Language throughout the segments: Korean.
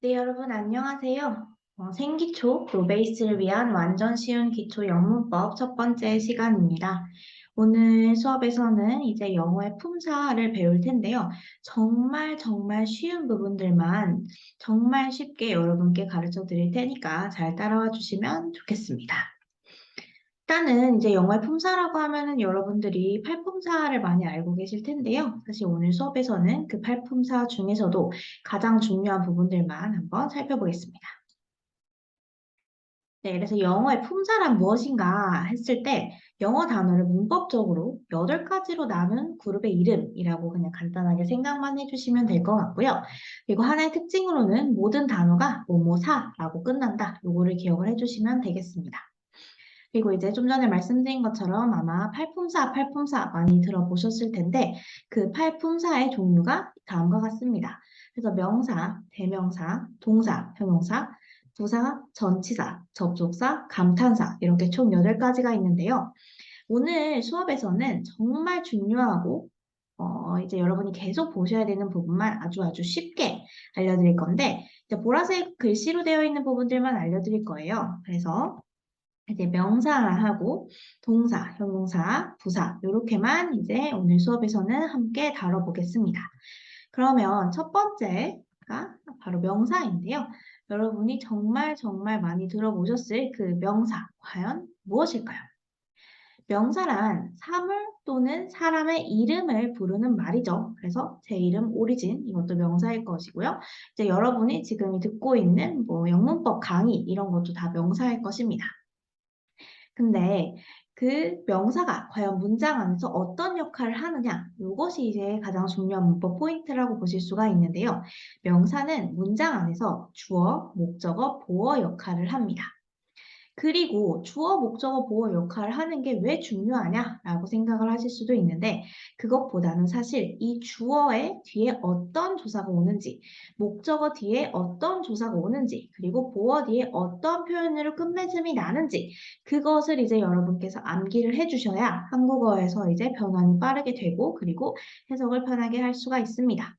네, 여러분 안녕하세요. 생기초, 노베이스를 위한 완전 쉬운 기초 영문법 첫 번째 시간입니다. 오늘 수업에서는 이제 영어의 품사를 배울 텐데요. 정말 정말 쉬운 부분들만 정말 쉽게 여러분께 가르쳐 드릴 테니까 잘 따라와 주시면 좋겠습니다. 일단은 이제 영어의 품사라고 하면은 여러분들이 팔품사를 많이 알고 계실 텐데요. 사실 오늘 수업에서는 그 팔품사 중에서도 가장 중요한 부분들만 한번 살펴보겠습니다. 네, 그래서 영어의 품사란 무엇인가 했을 때 영어 단어를 문법적으로 8가지로 나눈 그룹의 이름이라고 그냥 간단하게 생각만 해주시면 될 것 같고요. 그리고 하나의 특징으로는 모든 단어가 뭐뭐사라고 끝난다. 요거를 기억을 해주시면 되겠습니다. 그리고 이제 좀 전에 말씀드린 것처럼 아마 팔품사 많이 들어보셨을 텐데 그 팔품사의 종류가 다음과 같습니다. 그래서 명사, 대명사, 동사, 형용사, 부사, 전치사, 접속사, 감탄사 이렇게 총 8가지가 있는데요. 오늘 수업에서는 정말 중요하고 이제 여러분이 계속 보셔야 되는 부분만 아주 쉽게 알려드릴 건데 이제 보라색 글씨로 되어 있는 부분들만 알려드릴 거예요. 그래서 이제 명사하고 동사, 형용사, 부사 이렇게만 이제 오늘 수업에서는 함께 다뤄보겠습니다. 그러면 첫 번째가 바로 명사인데요. 여러분이 정말 정말 많이 들어보셨을 그 명사 과연 무엇일까요? 명사란 사물 또는 사람의 이름을 부르는 말이죠. 그래서 제 이름 오리진 이것도 명사일 것이고요. 이제 여러분이 지금 듣고 있는 뭐 영문법 강의 이런 것도 다 명사일 것입니다. 근데 그 명사가 과연 문장 안에서 어떤 역할을 하느냐, 이것이 이제 가장 중요한 문법 포인트라고 보실 수가 있는데요. 명사는 문장 안에서 주어, 목적어, 보어 역할을 합니다. 그리고 주어, 목적어, 보어 역할을 하는 게 왜 중요하냐라고 생각을 하실 수도 있는데 그것보다는 사실 이 주어의 뒤에 어떤 조사가 오는지, 목적어 뒤에 어떤 조사가 오는지, 그리고 보어 뒤에 어떤 표현으로 끝맺음이 나는지 그것을 이제 여러분께서 암기를 해주셔야 한국어에서 이제 변환이 빠르게 되고 그리고 해석을 편하게 할 수가 있습니다.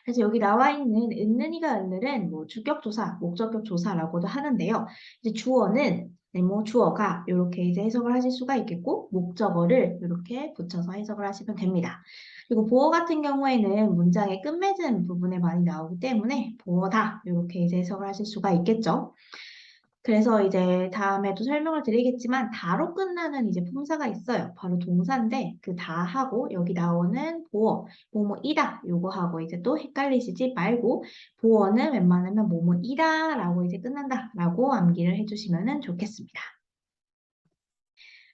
그래서 여기 나와 있는 은는이가 을을은 뭐 주격조사, 목적격 조사라고도 하는데요. 이제 주어는 네, 뭐 주어가 이렇게 이제 해석을 하실 수가 있겠고 목적어를 이렇게 붙여서 해석을 하시면 됩니다. 그리고 보어 같은 경우에는 문장의 끝맺은 부분에 많이 나오기 때문에 보어다 이렇게 이제 해석을 하실 수가 있겠죠. 그래서 이제 다음에도 설명을 드리겠지만 다로 끝나는 이제 품사가 있어요. 바로 동사인데 그 다하고 여기 나오는 보어, 뭐뭐이다 요거하고 이제 또 헷갈리시지 말고 보어는 웬만하면 뭐뭐이다 라고 이제 끝난다 라고 암기를 해주시면 좋겠습니다.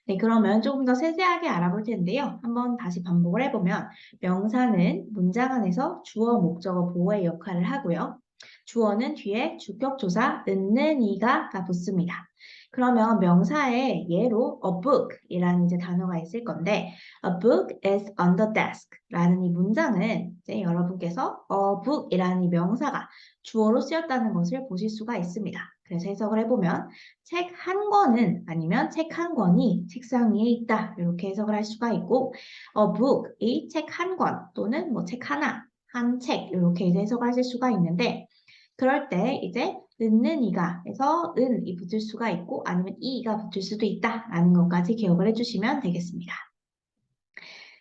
네, 그러면 조금 더 세세하게 알아볼 텐데요. 한번 다시 반복을 해보면 명사는 문장 안에서 주어, 목적어, 보어의 역할을 하고요. 주어는 뒤에 주격조사 있는 이가 붙습니다. 그러면 명사의 예로 a book이라는 이제 단어가 있을 건데 a book is on the desk 라는 이 문장은 이제 여러분께서 a book이라는 이 명사가 주어로 쓰였다는 것을 보실 수가 있습니다. 그래서 해석을 해보면 책 한 권은 아니면 책 한 권이 책상 위에 있다 이렇게 해석을 할 수가 있고 a book 이 책 한 권 또는 뭐 책 하나 한 책 이렇게 이제 해석하실 수가 있는데 그럴 때 이제 있는 이가 해서 은이 붙을 수가 있고 아니면 이가 붙을 수도 있다라는 것까지 기억을 해주시면 되겠습니다.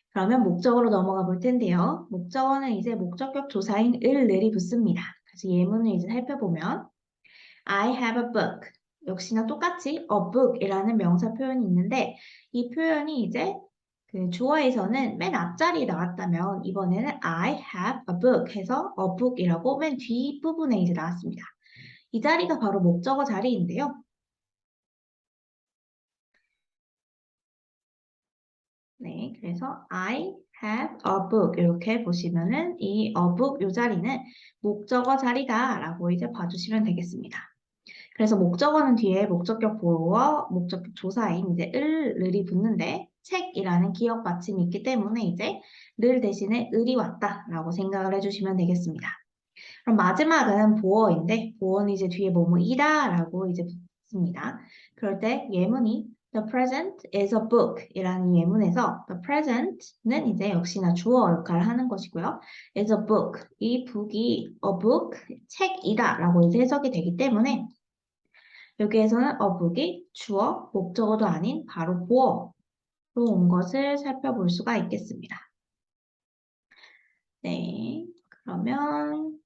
그러면 목적어로 넘어가 볼 텐데요. 목적어는 이제 목적격 조사인 을이 붙습니다. 그래서 예문을 이제 살펴보면 I have a book. 역시나 똑같이 a book이라는 명사 표현이 있는데 이 표현이 이제 그 주어에서는 맨 앞자리에 나왔다면 이번에는 I have a book 해서 a book이라고 맨 뒷부분에 이제 나왔습니다. 이 자리가 바로 목적어 자리인데요. 네, 그래서 I have a book 이렇게 보시면은 이 a book 이 자리는 목적어 자리다라고 이제 봐주시면 되겠습니다. 그래서 목적어는 뒤에 목적격 보어, 목적격 조사인 이제 을이 붙는데 책이라는 기억 받침이 있기 때문에 이제 를 대신에 을이 왔다라고 생각을 해주시면 되겠습니다. 그럼 마지막은 보어인데 보어는 이제 뒤에 뭐뭐이다라고 이제 붙습니다. 그럴 때 예문이 The present is a book 이라는 예문에서 the present는 이제 역시나 주어 역할을 하는 것이고요. is a book. 이 book이 a book, 책이다 라고 이제 해석이 되기 때문에 여기에서는 a book이 주어, 목적어도 아닌 바로 보어로 온 것을 살펴볼 수가 있겠습니다. 네, 그러면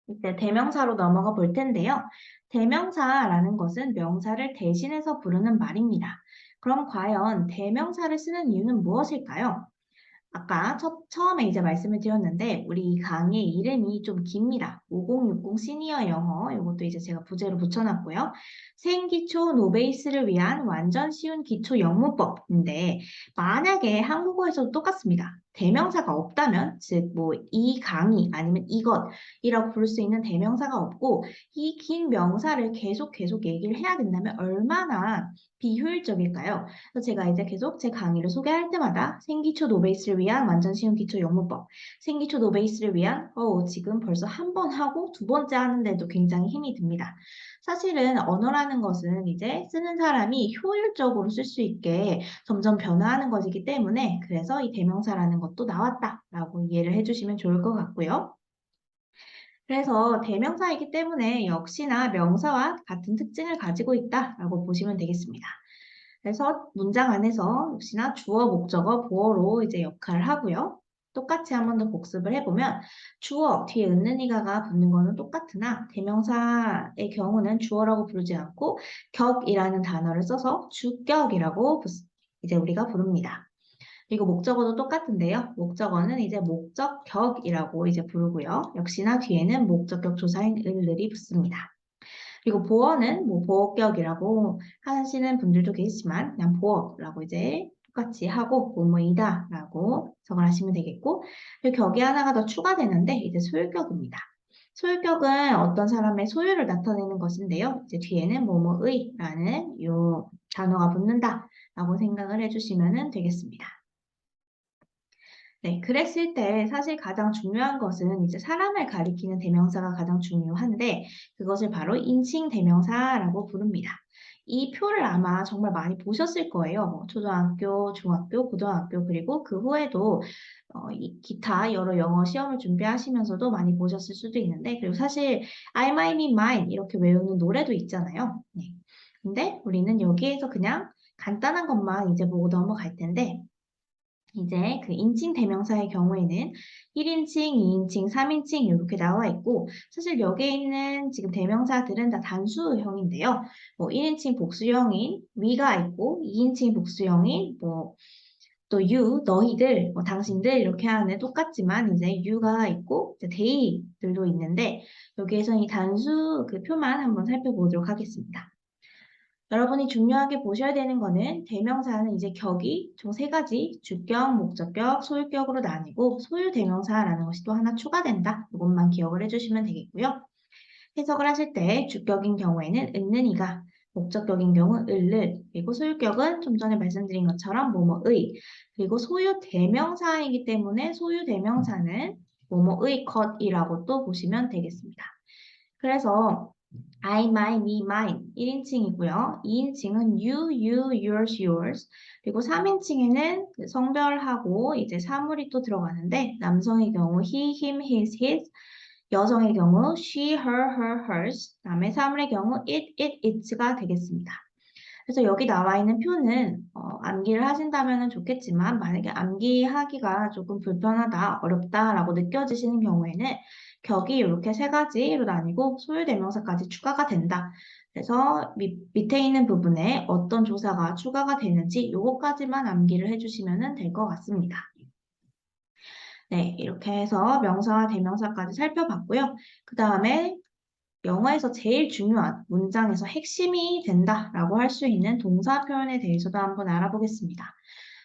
이제 대명사로 넘어가 볼 텐데요. 대명사라는 것은 명사를 대신해서 부르는 말입니다. 그럼 과연 대명사를 쓰는 이유는 무엇일까요? 아까 처음에 이제 말씀을 드렸는데 우리 이 강의 이름이 좀 깁니다. 5060 시니어 영어 이것도 이제 제가 부제로 붙여놨고요. 생기초 노베이스를 위한 완전 쉬운 기초 영문법인데 만약에 한국어에서도 똑같습니다. 대명사가 없다면 즉 뭐 이 강의 아니면 이것이라고 부를 수 있는 대명사가 없고 이 긴 명사를 계속 얘기를 해야 된다면 얼마나 비효율적일까요? 그래서 제가 이제 계속 제 강의를 소개할 때마다 생기초 노베이스를 위한 완전 쉬운 기초 영문법, 생기초 노베이스를 위한 지금 벌써 한 번 하고 두 번째 하는데도 굉장히 힘이 듭니다. 사실은 언어라는 것은 이제 쓰는 사람이 효율적으로 쓸 수 있게 점점 변화하는 것이기 때문에 그래서 이 대명사라는 것도 나왔다라고 이해를 해주시면 좋을 것 같고요. 그래서 대명사이기 때문에 역시나 명사와 같은 특징을 가지고 있다라고 보시면 되겠습니다. 그래서 문장 안에서 역시나 주어, 목적어, 보어로 이제 역할을 하고요. 똑같이 한 번 더 복습을 해보면 주어 뒤에 은는이가가 붙는 거는 똑같으나 대명사의 경우는 주어라고 부르지 않고 격이라는 단어를 써서 주격이라고 이제 우리가 부릅니다. 그리고 목적어도 똑같은데요. 목적어는 이제 목적격이라고 이제 부르고요. 역시나 뒤에는 목적격 조사인 을들이 붙습니다. 그리고 보어는 뭐 보어격이라고 하시는 분들도 계시지만 그냥 보어라고 이제 똑같이 하고 뭐뭐이다라고 해석을 하시면 되겠고 그리고 격이 하나가 더 추가되는데 이제 소유격입니다. 소유격은 어떤 사람의 소유를 나타내는 것인데요. 이제 뒤에는 뭐뭐의라는 이 단어가 붙는다라고 생각을 해주시면 되겠습니다. 네, 그랬을 때 사실 가장 중요한 것은 이제 사람을 가리키는 대명사가 가장 중요한데 그것을 바로 인칭 대명사라고 부릅니다. 이 표를 아마 정말 많이 보셨을 거예요. 뭐 초등학교, 중학교, 고등학교 그리고 그 후에도 이 기타 여러 영어 시험을 준비하시면서도 많이 보셨을 수도 있는데 그리고 사실 I, my, me, mine 이렇게 외우는 노래도 있잖아요. 네. 근데 우리는 여기에서 그냥 간단한 것만 이제 보고 넘어갈 텐데 이제 그 인칭 대명사의 경우에는 1인칭, 2인칭, 3인칭 이렇게 나와 있고 사실 여기에 있는 지금 대명사들은 다 단수형인데요. 뭐 1인칭 복수형인 we가 있고 2인칭 복수형인 뭐 또 you, 너희들, 뭐 당신들 이렇게 하는 똑같지만 이제 you가 있고 이제 they들도 있는데 여기에서 이 단수 그 표만 한번 살펴보도록 하겠습니다. 여러분이 중요하게 보셔야 되는 거는 대명사는 이제 격이 총 세 가지 주격, 목적격, 소유격으로 나뉘고 소유 대명사라는 것이 또 하나 추가된다. 이것만 기억을 해주시면 되겠고요. 해석을 하실 때 주격인 경우에는 은는이가, 목적격인 경우 을를, 그리고 소유격은 좀 전에 말씀드린 것처럼 뭐뭐의, 그리고 소유 대명사이기 때문에 소유 대명사는 뭐뭐의 것이라고 또 보시면 되겠습니다. 그래서 I, my, me, mine 1인칭이고요. 2인칭은 you, yours. 그리고 3인칭에는 그 성별하고 이제 사물이 또 들어가는데 남성의 경우 he, him, his. 여성의 경우 she, hers. 그다음에 사물의 경우 its가 되겠습니다. 그래서 여기 나와 있는 표는 암기를 하신다면 좋겠지만 만약에 암기하기가 조금 불편하다, 어렵다라고 느껴지시는 경우에는 격이 이렇게 세 가지로 나뉘고 소유대명사까지 추가가 된다. 그래서 밑에 있는 부분에 어떤 조사가 추가가 되는지 요거까지만 암기를 해주시면 될 것 같습니다. 네, 이렇게 해서 명사와 대명사까지 살펴봤고요. 그 다음에 영어에서 제일 중요한 문장에서 핵심이 된다라고 할 수 있는 동사 표현에 대해서도 한번 알아보겠습니다.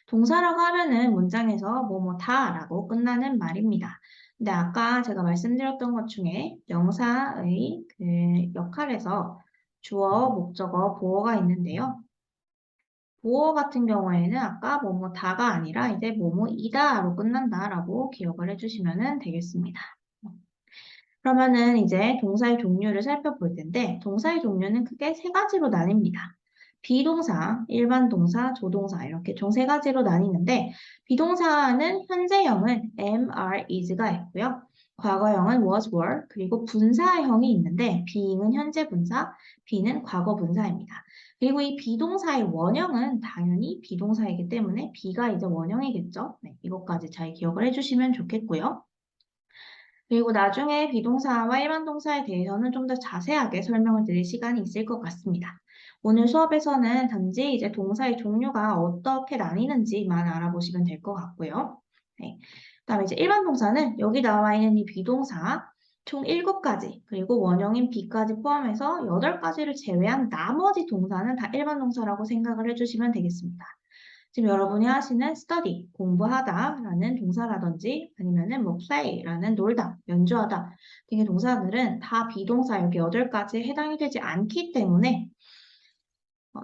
동사라고 하면은 문장에서 다라고 끝나는 말입니다. 근데 아까 제가 말씀드렸던 것 중에 명사의 그 역할에서 주어, 목적어, 보어가 있는데요. 보어 같은 경우에는 아까 다가 아니라 이제 이다로 끝난다라고 기억을 해주시면 되겠습니다. 그러면은 이제 동사의 종류를 살펴볼 텐데, 동사의 종류는 크게 세 가지로 나뉩니다. 비동사, 일반 동사, 조동사 이렇게 총 세 가지로 나뉘는데, 비동사는 현재형은 am, are, is가 있고요. 과거형은 was, were, 그리고 분사형이 있는데, being은 현재 분사, be는 과거 분사입니다. 그리고 이 비동사의 원형은 당연히 비동사이기 때문에 be가 이제 원형이겠죠. 네, 이것까지 잘 기억을 해주시면 좋겠고요. 그리고 나중에 비동사와 일반 동사에 대해서는 좀 더 자세하게 설명을 드릴 시간이 있을 것 같습니다. 오늘 수업에서는 단지 이제 동사의 종류가 어떻게 나뉘는지만 알아보시면 될 것 같고요. 네. 그다음에 이제 일반 동사는 여기 나와 있는 이 비동사 총 7가지, 그리고 원형인 be까지 포함해서 8가지를 제외한 나머지 동사는 다 일반 동사라고 생각을 해주시면 되겠습니다. 지금 여러분이 하시는 study, 공부하다라는 동사라든지 아니면은 뭐 play라는 놀다, 연주하다 등의 동사들은 다 비동사 여기 8가지에 해당이 되지 않기 때문에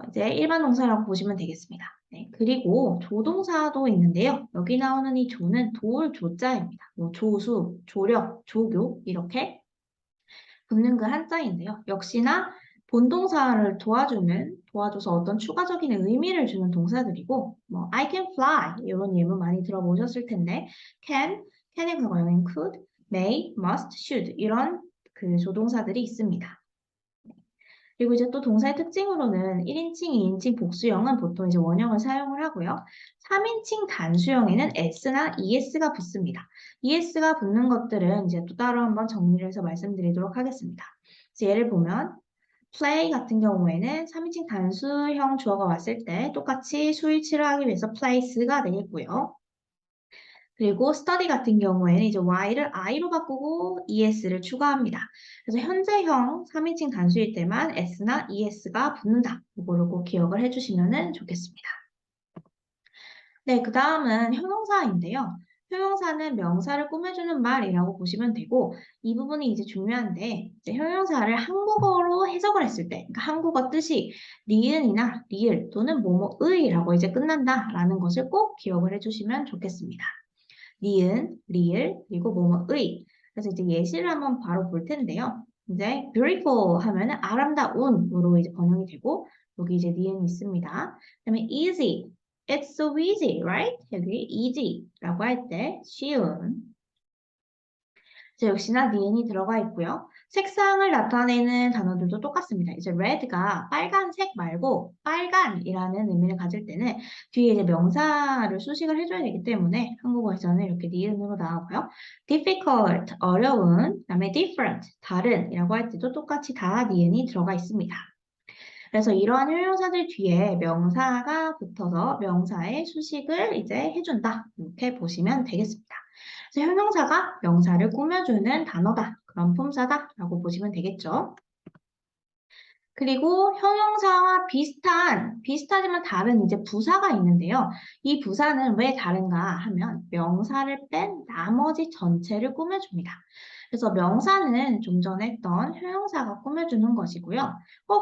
이제 일반 동사라고 보시면 되겠습니다. 네, 그리고 조동사도 있는데요. 여기 나오는 이 조는 도울 조자입니다. 뭐 조수, 조력, 조교 이렇게 붙는 그 한자인데요. 역시나 본동사를 도와줘서 어떤 추가적인 의미를 주는 동사들이고, 뭐, I can fly, 이런 예문 많이 들어보셨을 텐데, can의 과거형인 could, may, must, should, 이런 그 조동사들이 있습니다. 그리고 이제 또 동사의 특징으로는 1인칭, 2인칭 복수형은 보통 이제 원형을 사용을 하고요. 3인칭 단수형에는 s나 es가 붙습니다. es가 붙는 것들은 이제 또 따로 한번 정리를 해서 말씀드리도록 하겠습니다. 예를 보면 play 같은 경우에는 3인칭 단수형 주어가 왔을 때 똑같이 수일치를 하기 위해서 place가 되겠고요. 그리고 study 같은 경우에는 이제 y를 i로 바꾸고 es를 추가합니다. 그래서 현재형 3인칭 단수일 때만 s나 es가 붙는다. 이거를 꼭 기억을 해주시면 좋겠습니다. 네, 그 다음은 형용사인데요. 형용사는 명사를 꾸며주는 말이라고 보시면 되고, 이 부분이 이제 중요한데, 이제 형용사를 한국어로 해석을 했을 때, 그러니까 한국어 뜻이 니은이나 리을 또는 뭐뭐의라고 이제 끝난다라는 것을 꼭 기억을 해주시면 좋겠습니다. 니은, 리을, 그리고 뭐뭐의. 그래서 이제 예시를 한번 바로 볼 텐데요. 이제 beautiful 하면은 아름다운으로 이제 번역이 되고, 여기 이제 니은이 있습니다. 그다음에 easy, it's so easy, right? 여기 easy라고 할 때 쉬운. 이제 역시나 니은이 들어가 있고요. 색상을 나타내는 단어들도 똑같습니다. 이제 red가 빨간색 말고 빨간이라는 의미를 가질 때는 뒤에 이제 명사를 수식을 해줘야 되기 때문에 한국어에서는 이렇게 니은으로 나오고요. difficult, 어려운, 그다음에 different, 다른이라고 할 때도 똑같이 다 니은이 들어가 있습니다. 그래서 이러한 형용사들 뒤에 명사가 붙어서 명사의 수식을 이제 해준다. 이렇게 보시면 되겠습니다. 그래서 형용사가 명사를 꾸며주는 단어다. 그런 품사다라고 보시면 되겠죠. 그리고 형용사와 비슷하지만 다른 이제 부사가 있는데요. 이 부사는 왜 다른가 하면 명사를 뺀 나머지 전체를 꾸며줍니다. 그래서 명사는 좀 전에 했던 형용사가 꾸며주는 것이고요.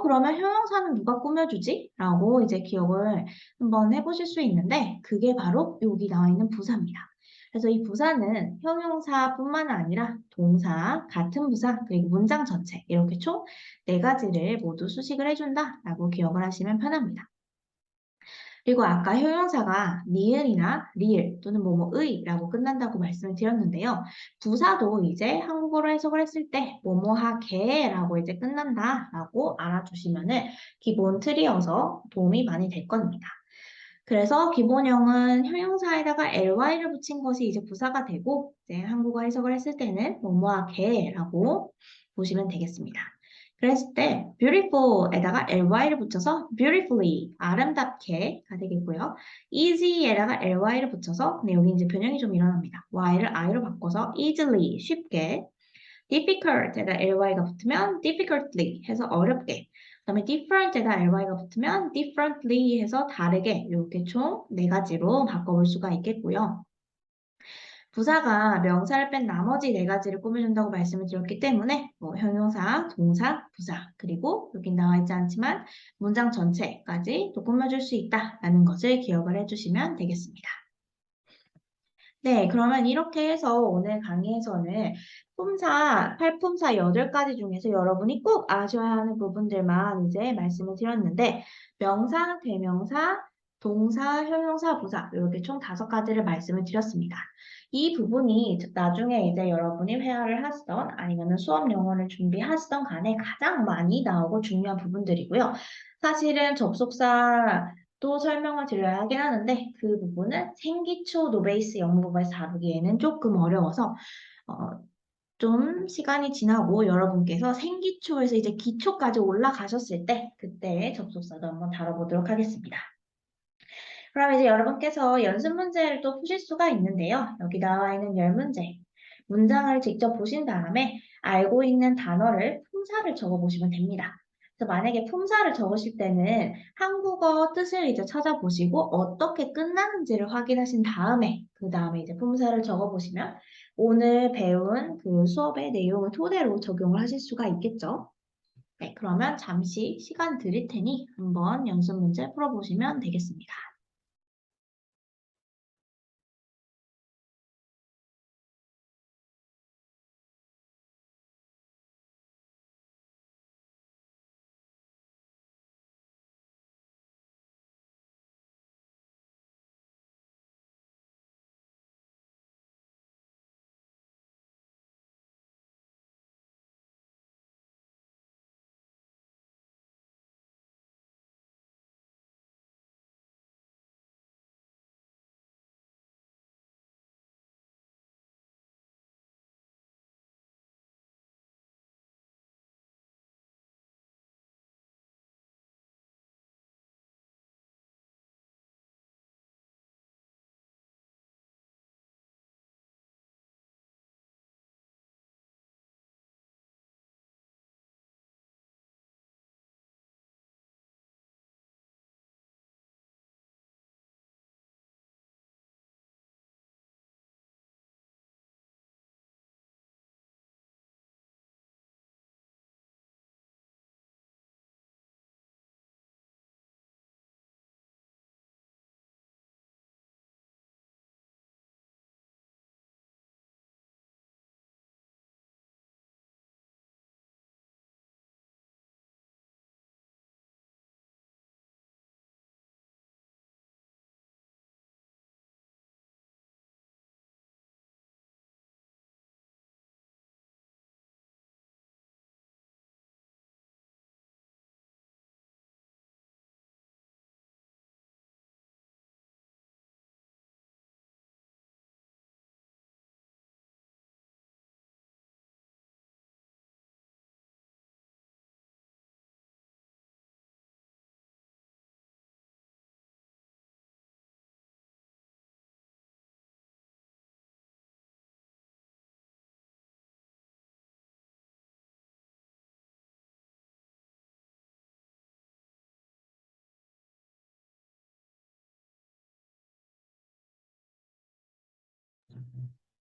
그러면 형용사는 누가 꾸며주지? 라고 이제 기억을 한번 해보실 수 있는데 그게 바로 여기 나와 있는 부사입니다. 그래서 이 부사는 형용사뿐만 아니라 동사, 같은 부사, 그리고 문장 전체 이렇게 총 4가지를 모두 수식을 해준다라고 기억을 하시면 편합니다. 그리고 아까 형용사가 니은이나 리을 또는 뭐뭐의라고 끝난다고 말씀을 드렸는데요. 부사도 이제 한국어로 해석을 했을 때 뭐뭐하게라고 이제 끝난다라고 알아두시면은 기본 틀이어서 도움이 많이 될 겁니다. 그래서 기본형은 형용사에다가 ly를 붙인 것이 이제 부사가 되고 이제 한국어 해석을 했을 때는 뭐뭐하게라고 보시면 되겠습니다. 그랬을 때 beautiful에다가 ly를 붙여서 beautifully 아름답게가 되겠고요. easy에다가 ly를 붙여서 근데 여기 이제 변형이 좀 일어납니다. y를 i로 바꿔서 easily 쉽게 difficult에다 ly가 붙으면 difficultly 해서 어렵게 그다음에 different에다 ly가 붙으면 differently 해서 다르게 이렇게 총 4가지로 바꿔볼 수가 있겠고요. 부사가 명사를 뺀 나머지 4가지를 꾸며준다고 말씀을 드렸기 때문에 뭐 형용사, 동사, 부사 그리고 여기 나와 있지 않지만 문장 전체까지 또 꾸며줄 수 있다라는 것을 기억을 해주시면 되겠습니다. 네, 그러면 이렇게 해서 오늘 강의에서는 팔품사 8가지 중에서 여러분이 꼭 아셔야 하는 부분들만 이제 말씀을 드렸는데, 명사, 대명사, 동사, 형용사, 부사, 이렇게 총 5가지를 말씀을 드렸습니다. 이 부분이 나중에 이제 여러분이 회화를 하시던 아니면 수업 영어를 준비하시던 간에 가장 많이 나오고 중요한 부분들이고요. 사실은 접속사 또 설명을 드려야 하긴 하는데 그 부분은 생기초 노베이스 영문법에서 다루기에는 조금 어려워서 어, 좀 시간이 지나고 여러분께서 생기초에서 이제 기초까지 올라가셨을 때 그때 접속사도 한번 다뤄보도록 하겠습니다. 그럼 이제 여러분께서 연습 문제를 또 푸실 수가 있는데요. 여기 나와 있는 10문제. 문장을 직접 보신 다음에 알고 있는 단어를 품사를 적어 보시면 됩니다. 그래서 만약에 품사를 적으실 때는 한국어 뜻을 이제 찾아보시고 어떻게 끝나는지를 확인하신 다음에 그 다음에 이제 품사를 적어 보시면 오늘 배운 그 수업의 내용을 토대로 적용을 하실 수가 있겠죠. 네, 그러면 잠시 시간 드릴 테니 한번 연습 문제 풀어보시면 되겠습니다.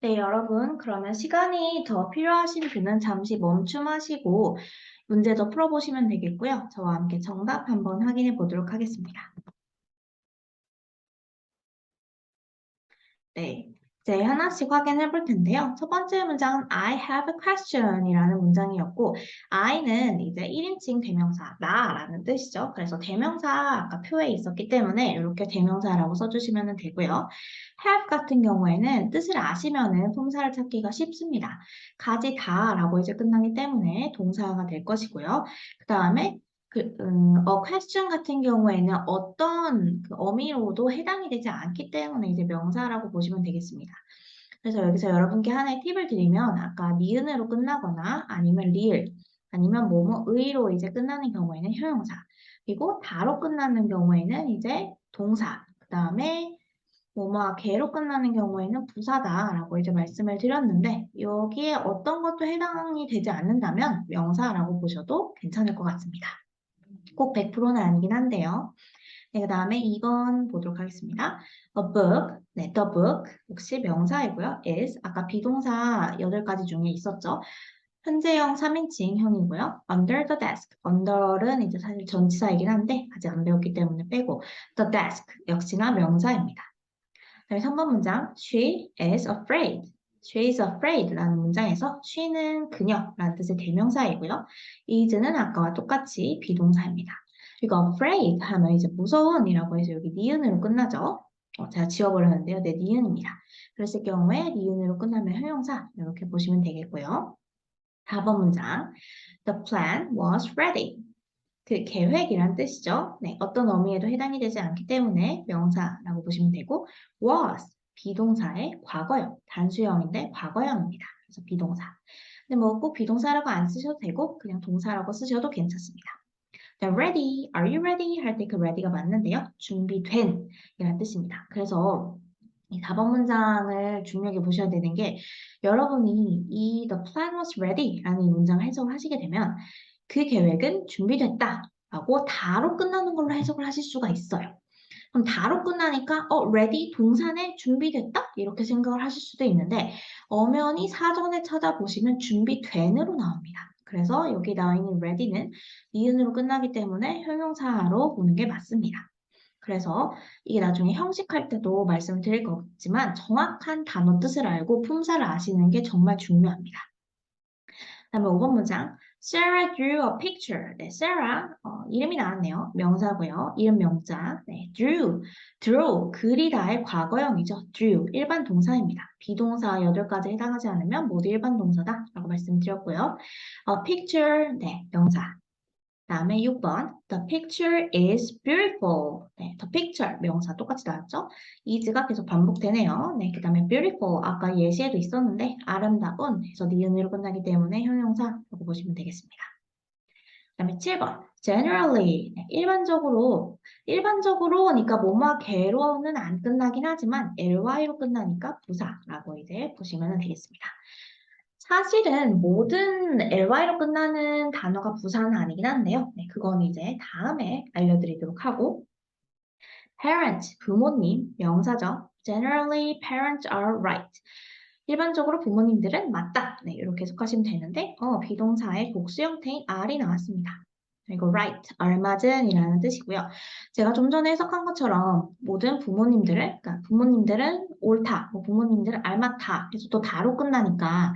네, 여러분, 그러면 시간이 더 필요하신 분은 잠시 멈춤하시고 문제 더 풀어보시면 되겠고요. 저와 함께 정답 한번 확인해 보도록 하겠습니다. 네, 이제 하나씩 확인해 볼 텐데요. 첫 번째 문장은 I have a question 이라는 문장이었고 I는 이제 1인칭 대명사, 나라는 뜻이죠. 그래서 대명사 아까 표에 있었기 때문에 이렇게 대명사라고 써주시면 되고요. have 같은 경우에는 뜻을 아시면은 동사를 찾기가 쉽습니다. 가지 다라고 이제 끝나기 때문에 동사가 될 것이고요. 그 다음에 question 같은 경우에는 어떤 그 어미로도 해당이 되지 않기 때문에 이제 명사라고 보시면 되겠습니다. 그래서 여기서 여러분께 하나의 팁을 드리면 아까 니은으로 끝나거나 아니면 리을 아니면 뭐뭐의로 이제 끝나는 경우에는 형용사 그리고 다로 끝나는 경우에는 이제 동사 그 다음에 뭐뭐와 개로 끝나는 경우에는 부사다라고 이제 말씀을 드렸는데 여기에 어떤 것도 해당이 되지 않는다면 명사라고 보셔도 괜찮을 것 같습니다. 꼭 100%는 아니긴 한데요. 네, 그 다음에 2번 보도록 하겠습니다. A book, 네, the book 역시 명사이고요. is 아까 비동사 8가지 중에 있었죠. 현재형 3인칭형이고요. under the desk, under는 이제 사실 전치사이긴 한데 아직 안 배웠기 때문에 빼고 the desk 역시나 명사입니다. 그다음에 3번 문장 She is afraid. She is afraid라는 문장에서 she는 그녀라는 뜻의 대명사이고요. is는 아까와 똑같이 비동사입니다. 그리고 afraid 하면 이제 무서운이라고 해서 여기 니은으로 끝나죠. 제가 지워버렸는데요. 네, 니은입니다. 그랬을 경우에 니은으로 끝나면 형용사 이렇게 보시면 되겠고요. 4번 문장 The plan was ready. 그 계획이란 뜻이죠. 네, 어떤 의미에도 해당이 되지 않기 때문에 명사라고 보시면 되고 was 비동사의 과거형, 단수형인데 과거형입니다. 그래서 비동사. 근데 뭐 꼭 비동사라고 안 쓰셔도 되고 그냥 동사라고 쓰셔도 괜찮습니다. ready, are you ready? 할 때 그 ready가 맞는데요. 준비된 이란 뜻입니다. 그래서 이 4번 문장을 중요하게 보셔야 되는 게 여러분이 이 the plan was ready 라는 이 문장을 해석을 하시게 되면 그 계획은 준비됐다 라고 다로 끝나는 걸로 해석을 하실 수가 있어요. 그럼 다로 끝나니까 ready 동사네 준비됐다 이렇게 생각을 하실 수도 있는데 엄연히 사전에 찾아보시면 준비된으로 나옵니다. 그래서 여기 나와 있는 ready는 니은으로 끝나기 때문에 형용사로 보는 게 맞습니다. 그래서 이게 나중에 형식할 때도 말씀을 드릴 거지만 정확한 단어 뜻을 알고 품사를 아시는 게 정말 중요합니다. 다음에 5번 문장. Sarah drew a picture. 네, Sarah 이름이 나왔네요. 명사고요. 이름 명사. 네, draw 그리다의 과거형이죠. drew 일반 동사입니다. 비동사 8가지 해당하지 않으면 모두 일반 동사다라고 말씀드렸고요. picture 네, 명사. 다음에 6번 The picture is beautiful. 네, the picture 명사 똑같이 나왔죠? is가 계속 반복되네요. 네, 그 다음에 beautiful 아까 예시에도 있었는데 아름다운 해서 니은으로 끝나기 때문에 형용사라고 보시면 되겠습니다. 그 다음에 7번 generally 네, 일반적으로니까 뭐뭐 개로는 안 끝나긴 하지만 ly로 끝나니까 부사라고 이제 보시면 되겠습니다. 사실은 모든 ly로 끝나는 단어가 부사는 아니긴 한데요. 네, 그건 이제 다음에 알려드리도록 하고 parent, 부모님, 명사죠. Generally, parents are right. 일반적으로 부모님들은 맞다. 네, 이렇게 해석하시면 되는데 비동사의 복수 형태인 are이 나왔습니다. 그리고 right, 알맞은이라는 뜻이고요. 제가 좀 전에 해석한 것처럼 모든 그러니까 부모님들은 옳다, 뭐 부모님들은 알맞다 해서 또 다로 끝나니까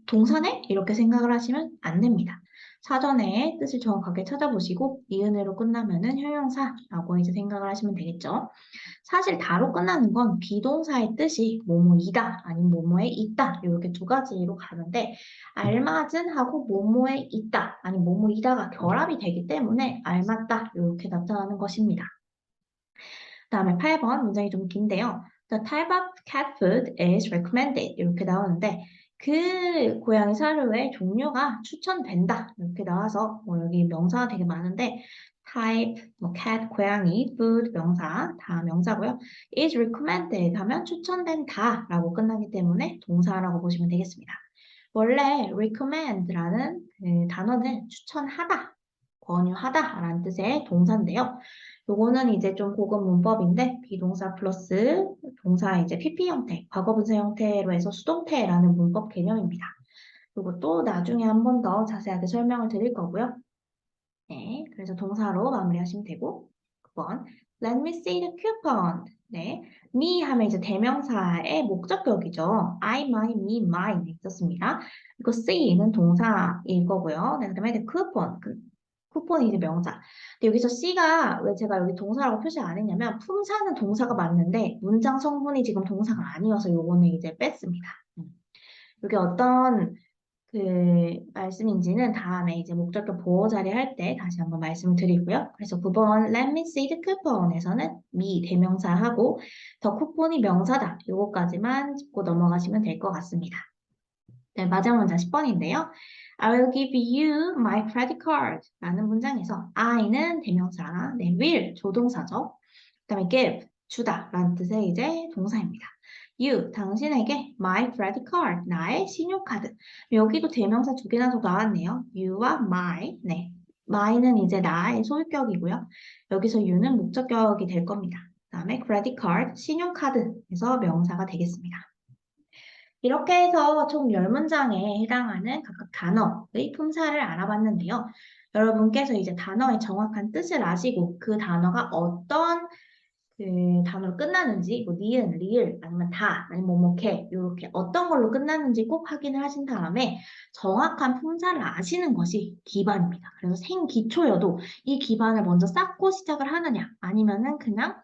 동사네? 이렇게 생각을 하시면 안 됩니다. 사전에 뜻을 정확하게 찾아보시고 니은으로 끝나면은 형용사라고 이제 생각을 하시면 되겠죠. 사실 다로 끝나는 건 비동사의 뜻이 뭐뭐이다 아니면 뭐뭐에 있다 이렇게 두 가지로 가는데 알맞은 하고 뭐뭐에 있다 아니면 뭐뭐이다가 결합이 되기 때문에 알맞다 이렇게 나타나는 것입니다. 다음에 8번 문장이 좀 긴데요. The type of cat food is recommended 이렇게 나오는데 그 고양이 사료의 종류가 추천된다 이렇게 나와서 여기 명사가 되게 많은데 type, cat, 고양이, food, 명사, 다 명사고요. is recommended 하면 추천된다 라고 끝나기 때문에 동사라고 보시면 되겠습니다. 원래 recommend라는 그 단어는 추천하다, 권유하다 라는 뜻의 동사인데요. 요거는 이제 좀 고급 문법인데 비동사 플러스 동사 이제 PP 형태, 과거분사 형태로 해서 수동태라는 문법 개념입니다. 그리고 또 나중에 한 번 더 자세하게 설명을 드릴 거고요. 네, 그래서 동사로 마무리하시면 되고 9번 Let me see the coupon. 네, me 하면 이제 대명사의 목적격이죠. I, my, me, mine 있었습니다. 이거 see는 동사일 거고요. 네, 그다음에 the coupon, 쿠폰이 이제 명사. 근데 여기서 C가 왜 제가 여기 동사라고 표시 안 했냐면 품사는 동사가 맞는데 문장 성분이 지금 동사가 아니어서 요거는 이제 뺐습니다. 이게 어떤 그 말씀인지는 다음에 이제 목적격 보호 자리 할 때 다시 한번 말씀을 드리고요. 그래서 9번 Let me see the coupon에서는 me 대명사하고 더 쿠폰이 명사다. 요거까지만 짚고 넘어가시면 될 것 같습니다. 네, 마지막 문장 10번인데요. I will give you my credit card 라는 문장에서 I는 대명사, 네, will 조동사죠. 그 다음에 give, 주다 라는 뜻의 이제 동사입니다. You, 당신에게 my credit card, 나의 신용카드. 여기도 대명사 두 개나 더 나왔네요. you와 my, 네. my는 이제 나의 소유격이고요. 여기서 you는 목적격이 될 겁니다. 그 다음에 credit card, 신용카드에서 명사가 되겠습니다. 이렇게 해서 총 10문장에 해당하는 각각 단어의 품사를 알아봤는데요. 여러분께서 이제 단어의 정확한 뜻을 아시고 그 단어가 어떤 그 단어로 끝나는지, 뭐 니은, 리을, 아니면 다, 아니면 뭐뭐게 이렇게 어떤 걸로 끝나는지 꼭 확인을 하신 다음에 정확한 품사를 아시는 것이 기반입니다. 그래서 생기초여도 이 기반을 먼저 쌓고 시작을 하느냐, 아니면은 그냥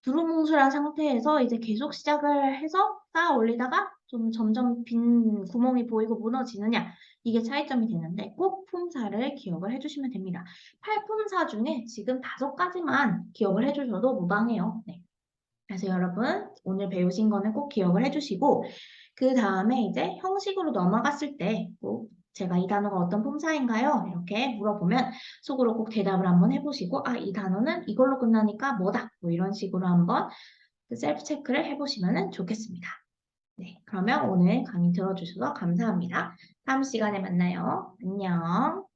두루뭉술한 상태에서 이제 계속 시작을 해서 쌓아 올리다가 좀 점점 빈 구멍이 보이고 무너지느냐, 이게 차이점이 되는데 꼭 품사를 기억을 해주시면 됩니다. 8품사 중에 지금 5가지만 기억을 해주셔도 무방해요. 네. 그래서 여러분 오늘 배우신 거는 꼭 기억을 해주시고 그 다음에 이제 형식으로 넘어갔을 때 꼭 제가 이 단어가 어떤 품사인가요? 이렇게 물어보면 속으로 꼭 대답을 한번 해보시고 아, 이 단어는 이걸로 끝나니까 뭐다? 뭐 이런 식으로 한번 그 셀프 체크를 해보시면 좋겠습니다. 네, 그러면 오늘 강의 들어주셔서 감사합니다. 다음 시간에 만나요. 안녕.